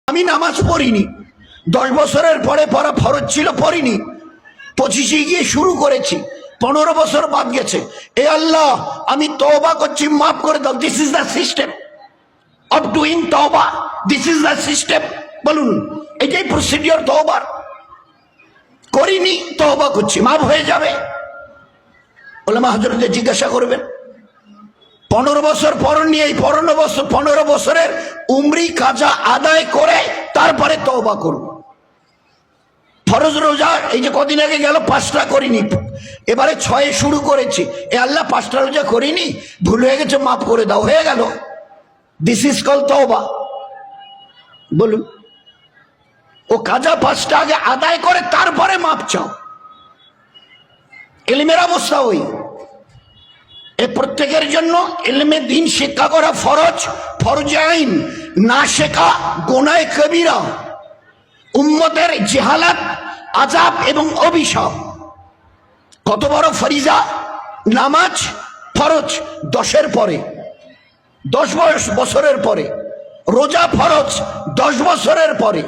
আমি নামাজ পড়িনি, 10 বছরের পরে পড়া ফরজ ছিল, পড়িনি। 25-এ গিয়ে শুরু করেছি, 15 বছর বাদ গেছে। এ আল্লাহ, আমি তওবা করছি, মাফ করে দাও। This is the system of doing tauba. This is the system. বলুন, এটাই প্রসিডিওর তওবার। করিনি, তওবা করছি, মাফ হয়ে যাবে। ওলামা হযরতদের জিজ্ঞাসা করবেন। 15 বছর পড়নি, এই 15 বছরের উমরি কাজা আদায় করে তারপরে তওবা করব। ফরজ রোজা এই যে কদিন আগে গেল 5টা করিনি, এবারে 6-এ শুরু করেছি। এ আল্লাহ, 5টা রোজা করিনি, ভুল হয়ে গেছে, মাফ করে দাও। হয়ে গেল। দিস ইজ কল তওবা। বলুন, ও কাজা 5টা আগে আদায় করে তারপরে মাফ চাও। ইলমের অবস্থা ওই। এ প্রত্যেকের জন্য ইলমে দ্বীন শিক্ষা করা ফরজ, ফরজে আইন। না শেখা গুনাহে কবিরা, উম্মতের জাহালাত, আযাব এবং অভিশাপ। কত বড় ফরিজা! নামাজ ফরজ 10-এর পরে, 10 বছরের পরে। রোজা ফরজ 10 বছরের পরে।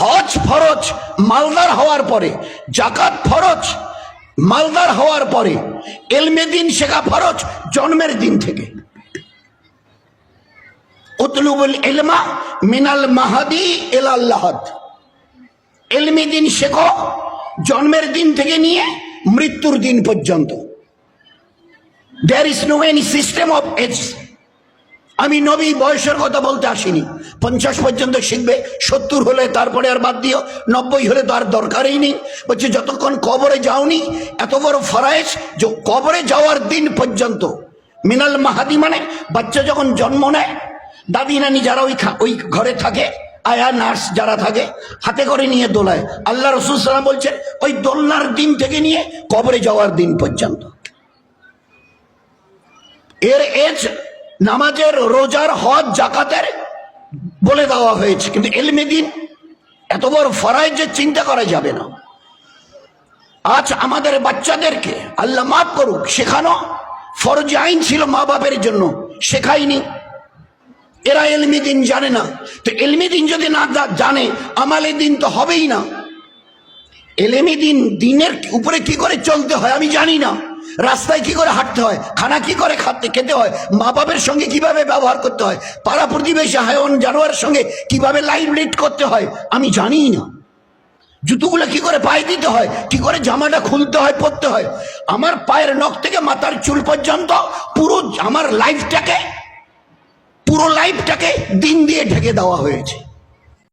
হজ ফরজ মালদার হওয়ার পরে। যাকাত ফরজ মালদার হওয়ার পরে। ইলমে দ্বীন শেখা ফরজ জন্মের দিন থেকে। উতলুবুল ইলমা মিনাল মাহাদি ইলাল লাহাদ। ইলমে দ্বীন শেখো জন্মের দিন থেকে নিয়ে মৃত্যুর দিন পর্যন্ত। There is no any system of age. আমি নবী বয়সের কথা বলতে আসিনি। 50 পর্যন্ত শিখবে, 70 হলে তারপরে আর বাদ দিও, 90 হলে তো আর দরকারই নেই। বলছে যতক্ষণ কবরে যাওনি, এত বড় ফরায়েজ যে কবরে যাওয়ার দিন পর্যন্ত। মিনাল মাহাদি মানে বাচ্চা যখন জন্ম নেয়, দাদি নানি যারা ওই ঘরে থাকে, আয়া নার্স যারা থাকে, হাতে করে নিয়ে দোলায়। আল্লাহ রাসূল সাল্লাল্লাহু আলাইহি ওয়াসাল্লাম বলছেন ওই দোলনার দিন থেকে নিয়ে কবরে যাওয়ার দিন পর্যন্ত। এর এজ নামাজের, রোজার, হজ, যাকাতের বলে দেওয়া হয়েছে। কিন্তু ইলমে দ্বীন এত বড় ফরজ যে চিন্তা করা যাবে না। আজ আমাদের বাচ্চাদেরকে আল্লাহ মাফ করুক, শেখানো ফরজ আইন ছিল মা বাপের জন্য, শেখায়নি। এরা ইলমে দ্বীন জানে না। তো ইলমে দ্বীন যদি না জানে, আমালে দ্বীন তো হবেই না। ইলমে দ্বীন, দ্বীনের উপরে কি করে চলতে হয় আমি জানি না। রাস্তায় কি করে হাঁটতে হয়, খানা কি করে খেতে হয়, মা বাপের সঙ্গে কিভাবে ব্যবহার করতে হয়, পাড়া প্রতিবেশী হায়াওয়ান জানোয়ারের সঙ্গে কিভাবে লাইফ লিড করতে হয় আমি জানি না। জুতোগুলো কি করে পায়ে দিতে হয়, কি করে জামাটা খুলতে হয়, পরতে হয়। আমার পায়ের নখ থেকে মাথার চুল পর্যন্ত পুরো আমার লাইফটাকে, পুরো লাইফটাকে দ্বীন দিয়ে ঢেকে দেওয়া হয়েছে।